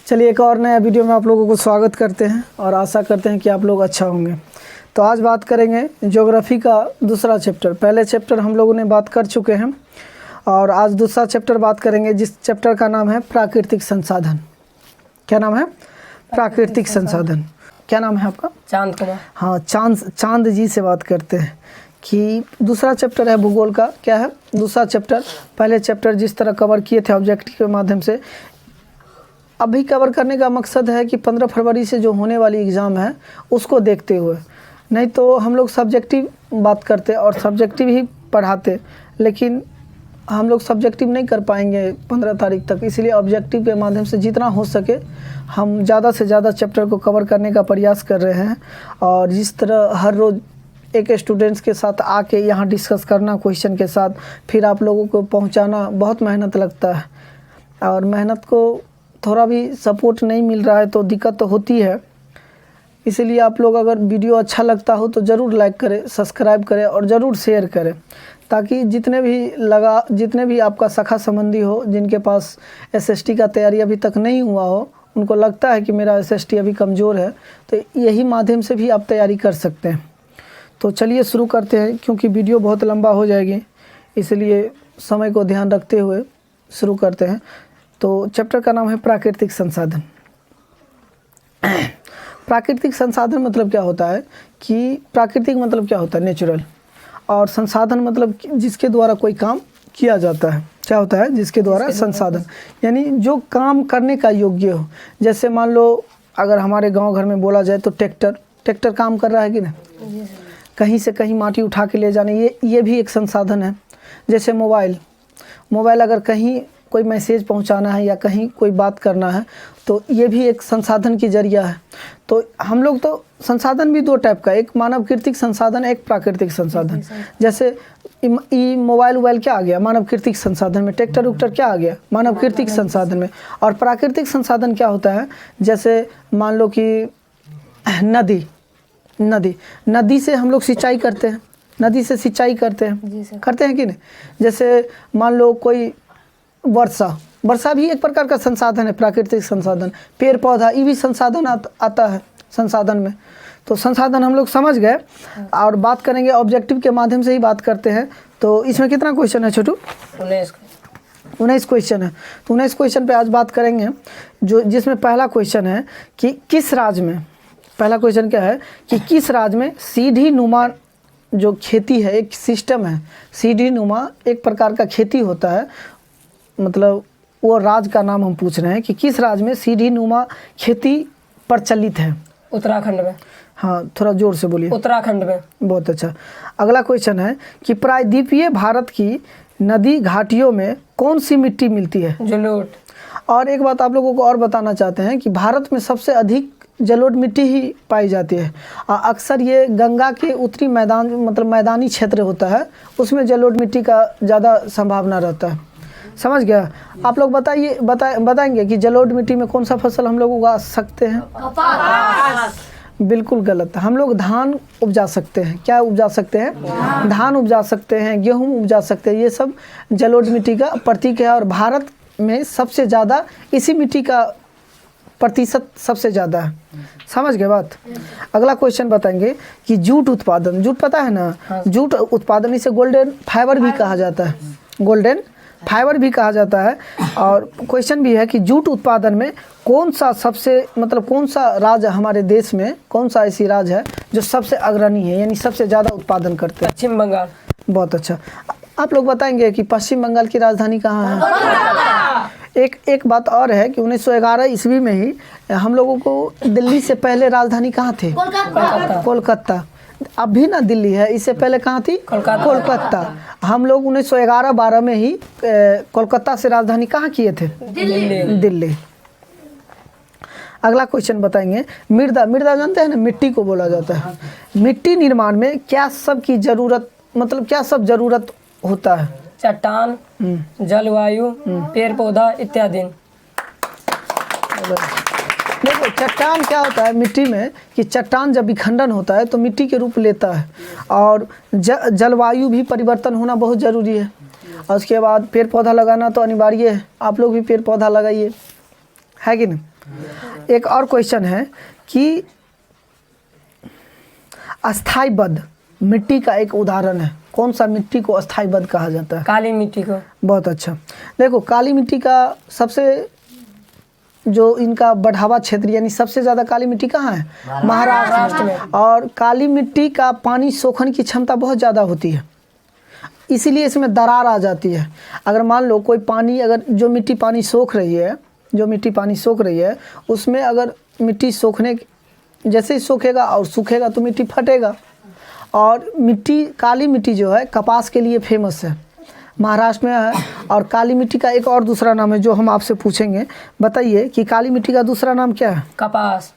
चलिए एक और नया वीडियो में आप लोगों को स्वागत करते हैं और आशा करते हैं कि आप लोग अच्छा होंगे। तो आज बात करेंगे ज्योग्राफी का दूसरा चैप्टर। पहले चैप्टर हम लोगों ने बात कर चुके हैं और आज दूसरा चैप्टर बात करेंगे, जिस चैप्टर का नाम है प्राकृतिक संसाधन। क्या नाम है? प्राकृतिक संसाधन। क्या नाम है आपका? चांद कुमार। हाँ, चांद जी से बात करते हैं कि दूसरा चैप्टर है भूगोल का। क्या है दूसरा चैप्टर? पहले चैप्टर जिस तरह कवर किए थे ऑब्जेक्टिव के माध्यम से, अभी कवर करने का मकसद है कि 15 फरवरी से जो होने वाली एग्ज़ाम है उसको देखते हुए, नहीं तो हम लोग सब्जेक्टिव बात करते और सब्जेक्टिव ही पढ़ाते, लेकिन हम लोग सब्जेक्टिव नहीं कर पाएंगे 15 तारीख तक। इसलिए ऑब्जेक्टिव के माध्यम से जितना हो सके हम ज़्यादा से ज़्यादा चैप्टर को कवर करने का प्रयास कर रहे हैं। और जिस तरह हर रोज़ एक स्टूडेंट्स के साथ आके यहाँ डिस्कस करना क्वेश्चन के साथ, फिर आप लोगों को पहुँचाना बहुत मेहनत लगता है और मेहनत को थोड़ा भी सपोर्ट नहीं मिल रहा है तो दिक्कत तो होती है। इसलिए आप लोग अगर वीडियो अच्छा लगता हो तो ज़रूर लाइक करें, सब्सक्राइब करें और ज़रूर शेयर करें, ताकि जितने भी आपका सखा संबंधी हो जिनके पास एसएसटी का तैयारी अभी तक नहीं हुआ हो, उनको लगता है कि मेरा एसएसटी अभी कमज़ोर है, तो यही माध्यम से भी आप तैयारी कर सकते हैं। तो चलिए शुरू करते हैं, क्योंकि वीडियो बहुत लंबा हो जाएगी, इसलिए समय को ध्यान रखते हुए शुरू करते हैं। तो चैप्टर का नाम है प्राकृतिक संसाधन। प्राकृतिक संसाधन मतलब क्या होता है कि प्राकृतिक मतलब क्या होता है? नेचुरल। और संसाधन मतलब जिसके द्वारा कोई काम किया जाता है। क्या होता है? जिसके द्वारा संसाधन, यानी जो काम करने का योग्य हो। जैसे मान लो अगर हमारे गांव घर में बोला जाए तो ट्रैक्टर काम कर रहा है कि नहीं? कहीं से कहीं माटी उठा के ले जाने, ये भी एक संसाधन है। जैसे मोबाइल अगर कहीं कोई मैसेज पहुंचाना है या कहीं कोई बात करना है तो ये भी एक संसाधन की जरिया है। तो हम लोग तो संसाधन भी दो टाइप का, एक मानव कृतिक संसाधन, एक प्राकृतिक संसाधन। जैसे मोबाइल क्या आ गया? मानव कृतिक संसाधन में। ट्रैक्टर उक्टर क्या आ गया? मानव कृतिक संसाधन में। और प्राकृतिक संसाधन क्या होता है? जैसे मान लो कि नदी से हम लोग सिंचाई करते हैं, नदी से सिंचाई करते हैं कि नहीं? जैसे मान लो कोई वर्षा भी एक प्रकार का संसाधन है, प्राकृतिक संसाधन। पेड़ पौधा, ये भी संसाधन आता है संसाधन में। तो संसाधन हम लोग समझ गए और बात करेंगे ऑब्जेक्टिव के माध्यम से ही बात करते हैं। तो इसमें कितना क्वेश्चन है छोटू? 19 क्वेश्चन है। तो 19 क्वेश्चन पे आज बात करेंगे, जिसमें पहला क्वेश्चन है कि किस राज्य में, पहला क्वेश्चन क्या है कि किस राज्य में सीढ़ी नुमा जो खेती है, एक सिस्टम है, सीढ़ी नुमा एक प्रकार का खेती होता है, मतलब वो राज्य का नाम हम पूछ रहे हैं कि किस राज्य में सीढ़ी नुमा खेती प्रचलित है? उत्तराखंड में। हाँ, थोड़ा जोर से बोलिए। उत्तराखंड में। बहुत अच्छा। अगला क्वेश्चन है कि प्रायद्वीपीय भारत की नदी घाटियों में कौन सी मिट्टी मिलती है? जलोढ़। और एक बात आप लोगों को और बताना चाहते हैं कि भारत में सबसे अधिक जलोढ़ मिट्टी ही पाई जाती है। अक्सर ये गंगा के उत्तरी मैदान, मतलब मैदानी क्षेत्र होता है, उसमें जलोढ़ मिट्टी का ज़्यादा संभावना रहता है। समझ गया? आप लोग बताएंगे कि जलोढ़ मिट्टी में कौन सा फसल हम लोग उगा सकते हैं? कपास। बिल्कुल गलत। हम लोग धान उपजा सकते हैं। क्या उपजा सकते हैं? धान उपजा सकते हैं, गेहूं उपजा सकते हैं। ये सब जलोढ़ मिट्टी का प्रतीक है और भारत में सबसे ज़्यादा इसी मिट्टी का प्रतिशत सबसे ज़्यादा है। समझ गए बात? अगला क्वेश्चन बताएंगे कि जूट उत्पादन, जूट पता है ना? जूट उत्पादन, इसे गोल्डन फाइबर भी कहा जाता है, गोल्डन फाइबर भी कहा जाता है। और क्वेश्चन भी है कि जूट उत्पादन में कौन सा राज्य हमारे देश में, कौन सा ऐसी राज्य है जो सबसे अग्रणी है, यानी सबसे ज़्यादा उत्पादन करते हैं? पश्चिम बंगाल। बहुत अच्छा। आप लोग बताएंगे कि पश्चिम बंगाल की राजधानी कहाँ है? एक बात और है कि 1911 ईस्वी में ही हम लोगों को दिल्ली से पहले राजधानी कहाँ थे? कोलकाता। अब भी ना दिल्ली है, इससे पहले कहाँ थी? कोलकाता। हम लोग 1911-12 में ही कोलकाता से राजधानी कहाँ किए थे? दिल्ली। अगला क्वेश्चन बताएंगे, मृदा जानते हैं ना? मिट्टी को बोला जाता है। मिट्टी निर्माण में क्या सब की जरूरत, मतलब क्या सब जरूरत होता है? चट्टान, जलवायु, पेड़ पौधा इत्यादि। देखो चट्टान क्या होता है मिट्टी में, कि चट्टान जब विखंडन होता है तो मिट्टी के रूप लेता है। और जलवायु भी परिवर्तन होना बहुत ज़रूरी है। और उसके बाद पेड़ पौधा लगाना तो अनिवार्य है। आप लोग भी पेड़ पौधा लगाइए। है कि नहीं। एक और क्वेश्चन है कि अस्थायीबद्ध मिट्टी का एक उदाहरण है, कौन सा मिट्टी को अस्थायीबद्ध कहा जाता है? काली मिट्टी को। बहुत अच्छा। देखो काली मिट्टी का सबसे जो इनका बढ़ावा क्षेत्र यानी सबसे ज़्यादा काली मिट्टी कहाँ है? महाराष्ट्र में। और काली मिट्टी का पानी सोखने की क्षमता बहुत ज़्यादा होती है, इसीलिए इसमें दरार आ जाती है। अगर मान लो कोई पानी, अगर जो मिट्टी पानी सोख रही है, जो मिट्टी पानी सोख रही है उसमें अगर मिट्टी सोखने जैसे ही सोखेगा और सूखेगा तो मिट्टी फटेगा। और मिट्टी, काली मिट्टी जो है कपास के लिए फेमस है, महाराष्ट्र में है। और काली मिट्टी का एक और दूसरा नाम है जो हम आपसे पूछेंगे, बताइए कि काली मिट्टी का दूसरा नाम क्या है? कपास।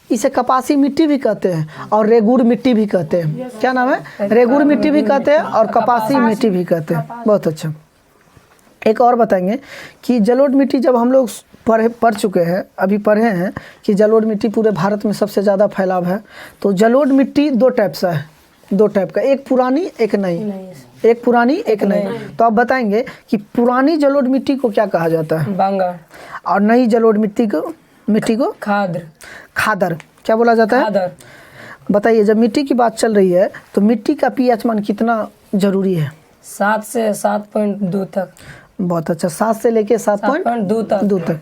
इसे कपासी मिट्टी भी कहते हैं और रेगुड़ मिट्टी भी कहते हैं। क्या नाम है? रेगुड़ मिट्टी भी कहते हैं और कपासी मिट्टी भी कहते हैं। बहुत अच्छा। एक और बताएंगे कि जलोढ़ मिट्टी, जब हम लोग पढ़ चुके हैं, अभी पढ़े हैं कि जलोढ़ मिट्टी पूरे भारत में सबसे ज़्यादा फैलाव है। तो जलोढ़ मिट्टी दो टाइप से है, दो टाइप का, एक पुरानी एक नई, एक पुरानी एक नई। तो आप बताएंगे कि पुरानी जलोढ़ मिट्टी को क्या कहा जाता है? बांगर। और नई जलोढ़ मिट्टी को खादर। खादर। क्या बोला जाता है? खादर। बताइए, जब मिट्टी की बात चल रही है तो मिट्टी का पीएच मान कितना जरूरी है? 7 से 7.2 तक। बहुत अच्छा, 7 से लेके 7.2 तक।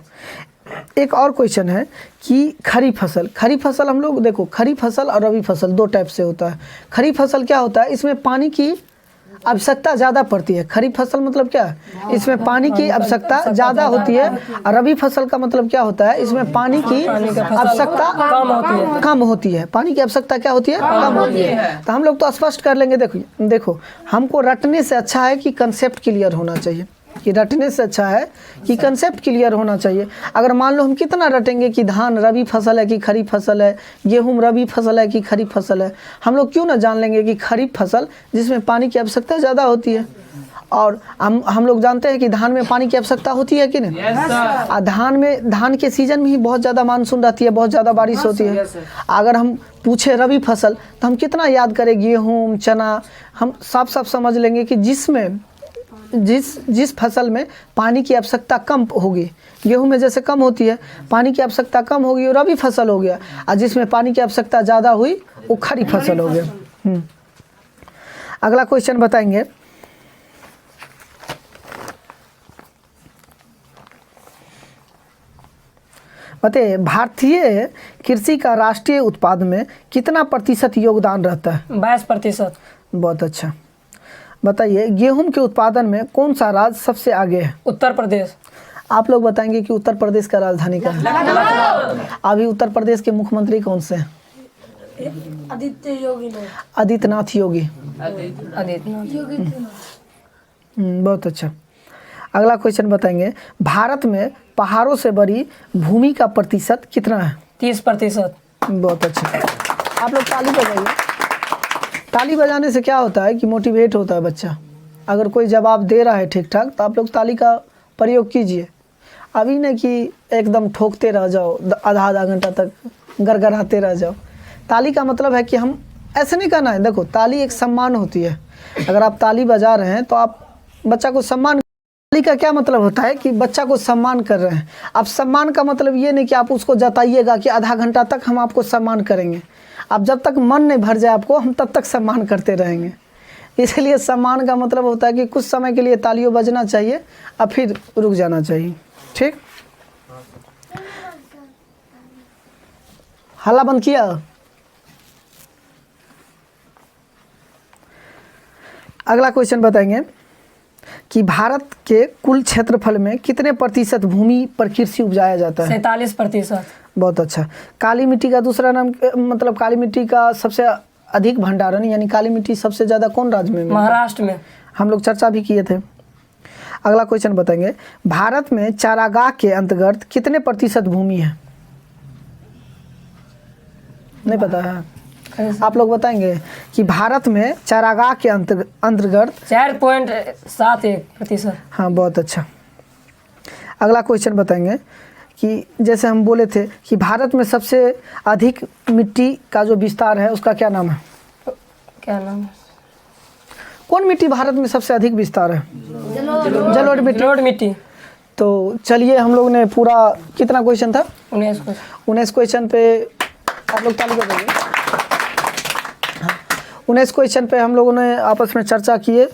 एक और क्वेश्चन है कि खरीफ फसल, खरीफ फसल हम लोग देखो, खरीफ फसल और रबी फसल दो टाइप से होता है। खरीफ फसल क्या होता है? इसमें पानी की आवश्यकता ज़्यादा पड़ती है। खरीफ फसल मतलब क्या है? इसमें पानी की आवश्यकता ज़्यादा होती है। और रबी फसल का मतलब क्या होता है? इसमें पानी की आवश्यकता कम होती है। पानी की आवश्यकता क्या होती है? कम होती है। तो हम लोग तो स्पष्ट कर लेंगे। देखो हमको रटने से अच्छा है कि कंसेप्ट क्लियर होना चाहिए, कि रटने से अच्छा है कि कंसेप्ट क्लियर होना चाहिए। अगर मान लो हम कितना रटेंगे कि धान रबी फसल है कि खरीफ फसल है, गेहूँ रबी फसल है कि खरीफ फसल है, हम लोग क्यों ना जान लेंगे कि खरीफ फसल जिसमें पानी की आवश्यकता ज़्यादा होती है। और हम लोग जानते हैं कि धान में पानी की आवश्यकता होती है कि नहीं? धान के सीजन में ही बहुत ज़्यादा मानसून रहती है, बहुत ज़्यादा बारिश होती है। अगर हम पूछे रबी फसल तो हम कितना याद करें? गेहूँ चना हम साफ साफ समझ लेंगे कि जिसमें जिस फसल में पानी की आवश्यकता कम होगी, गेहूं में जैसे कम होती है पानी की आवश्यकता कम होगी, और रबी फसल हो गया। और जिसमें पानी की आवश्यकता ज़्यादा हुई वो खरीफ फसल हो गया। अगला क्वेश्चन बताएंगे। बताइए, भारतीय कृषि का राष्ट्रीय उत्पादन में कितना प्रतिशत योगदान रहता है? 22%। बहुत अच्छा। बताइए, गेहूं के उत्पादन में कौन सा राज्य सबसे आगे है? उत्तर प्रदेश। आप लोग बताएंगे कि उत्तर प्रदेश का राजधानी क्या है? अभी उत्तर प्रदेश के मुख्यमंत्री कौन से हैं? आदित्यनाथ योगी। बहुत अच्छा। अगला क्वेश्चन बताएंगे, भारत में पहाड़ों से बड़ी भूमि का प्रतिशत कितना है? 30%। बहुत अच्छा। आप लोग ताली बजाइए। ताली बजाने से क्या होता है कि मोटिवेट होता है बच्चा। अगर कोई जवाब दे रहा है ठीक ठाक तो आप लोग ताली का प्रयोग कीजिए। अभी नहीं कि एकदम ठोकते रह जाओ, आधा घंटा तक गड़गड़ाते रह जाओ। ताली का मतलब है कि हम ऐसे नहीं करना है। देखो, ताली एक सम्मान होती है। अगर आप ताली बजा रहे हैं तो आप बच्चा को सम्मान, ताली का क्या मतलब होता है कि बच्चा को सम्मान कर रहे हैं। अब सम्मान का मतलब ये नहीं कि आप उसको जताइएगा कि आधा घंटा तक हम आपको सम्मान करेंगे। अब जब तक मन नहीं भर जाए आपको, हम तब तक सम्मान करते रहेंगे। इसलिए सम्मान का मतलब होता है कि कुछ समय के लिए तालियों बजना चाहिए और फिर रुक जाना चाहिए। ठीक, हल्ला बंद किया। अगला क्वेश्चन बताएंगे कि भारत के कुल क्षेत्रफल में कितने प्रतिशत भूमि पर कृषि उपजाया जाता है? 47%। बहुत अच्छा। काली मिट्टी का दूसरा नाम, मतलब काली मिट्टी का सबसे अधिक भंडारण यानी काली मिट्टी सबसे ज़्यादा कौन राज्य में? महाराष्ट्र में। हम लोग चर्चा भी किए थे। अगला क्वेश्चन बताएंगे, भारत में चारागाह के अंतर्गत कितने प्रतिशत भूमि है? नहीं पता है? आप लोग बताएंगे कि भारत में चारागाह के अंतर्गत 4.71%। हाँ, बहुत अच्छा। अगला क्वेश्चन बताएंगे कि जैसे हम बोले थे कि भारत में सबसे अधिक मिट्टी का जो विस्तार है उसका क्या नाम है? क्या नाम है? कौन मिट्टी भारत में सबसे अधिक विस्तार है? जलोढ़ मिट्टी। तो चलिए, हम लोग ने पूरा कितना क्वेश्चन था, 19 को 19 क्वेश्चन पे आप लोग ताली बजाइए। 19 क्वेश्चन पे हम लोगों ने आपस में चर्चा किए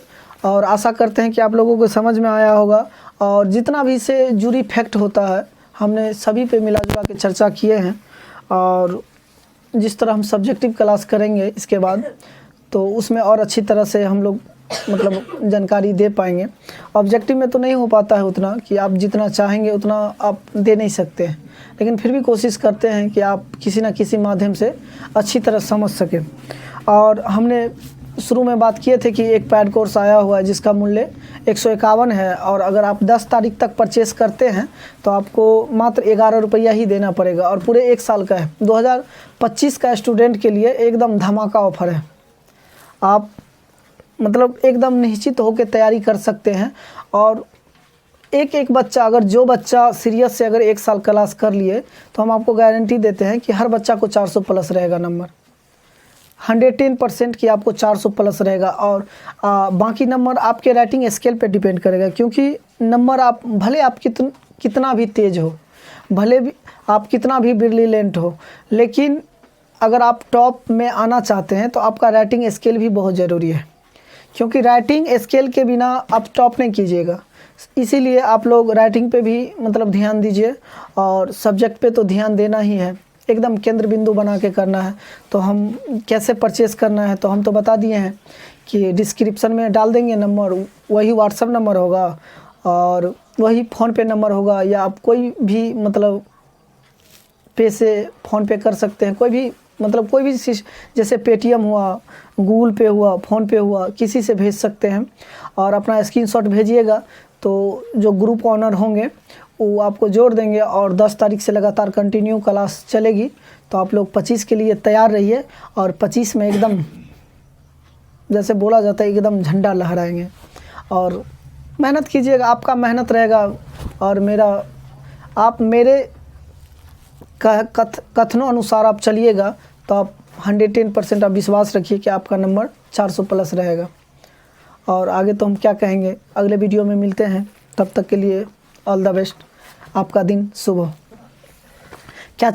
और आशा करते हैं कि आप लोगों को समझ में आया होगा। और जितना भी इससे जुड़ी फैक्ट होता है हमने सभी पे मिला जुला के चर्चा किए हैं। और जिस तरह हम सब्जेक्टिव क्लास करेंगे इसके बाद, तो उसमें और अच्छी तरह से हम लोग मतलब जानकारी दे पाएंगे। ऑब्जेक्टिव में तो नहीं हो पाता है उतना कि आप जितना चाहेंगे उतना आप दे नहीं सकते हैं, लेकिन फिर भी कोशिश करते हैं कि आप किसी न किसी माध्यम से अच्छी तरह समझ सकें। और हमने शुरू में बात किए थे कि एक पैड कोर्स आया हुआ है जिसका मूल्य 151 है, और अगर आप 10 तारीख तक परचेस करते हैं तो आपको मात्र 11 रुपया ही देना पड़ेगा, और पूरे 1 साल का है। 2025 का स्टूडेंट के लिए एकदम धमाका ऑफर है। आप मतलब एकदम निश्चित होकर तैयारी कर सकते हैं। और एक एक बच्चा, अगर जो बच्चा सीरियस से अगर 1 साल क्लास कर लिए तो हम आपको गारंटी देते हैं कि हर बच्चा को 400 प्लस रहेगा नंबर, 110% की आपको 400 प्लस रहेगा। और बाकी नंबर आपके राइटिंग स्केल पे डिपेंड करेगा, क्योंकि नंबर आप भले आप कितना भी तेज़ हो, भले भी आप कितना भी ब्रिलियंट हो, लेकिन अगर आप टॉप में आना चाहते हैं तो आपका राइटिंग स्केल भी बहुत ज़रूरी है, क्योंकि राइटिंग स्केल के बिना आप टॉप नहीं कीजिएगा। इसीलिए आप लोग राइटिंग पे भी मतलब ध्यान दीजिए, और सब्जेक्ट पे तो ध्यान देना ही है, एकदम केंद्र बिंदु बना के करना है। तो हम कैसे परचेस करना है तो हम तो बता दिए हैं कि डिस्क्रिप्शन में डाल देंगे नंबर, वही व्हाट्सएप नंबर होगा और वही फ़ोन पे नंबर होगा, या आप कोई भी मतलब पे से फ़ोन पे कर सकते हैं, कोई भी मतलब कोई भी जैसे पेटीएम हुआ, गूगल पे हुआ, फ़ोन पे हुआ, किसी से भेज सकते हैं। और अपना स्क्रीनशॉट भेजिएगा तो जो ग्रुप ऑनर होंगे वो आपको जोड़ देंगे, और 10 तारीख से लगातार कंटिन्यू क्लास चलेगी। तो आप लोग 25 के लिए तैयार रहिए, और 25 में एकदम जैसे बोला जाता है एकदम झंडा लहराएंगे। और मेहनत कीजिएगा, आपका मेहनत रहेगा, और आप मेरे कथनों अनुसार आप चलिएगा तो आप 110% आप विश्वास रखिए कि आपका नंबर 400 प्लस रहेगा। और आगे तो हम क्या कहेंगे, अगले वीडियो में मिलते हैं। तब तक के लिए ऑल द बेस्ट, आपका दिन शुभ हो। क्या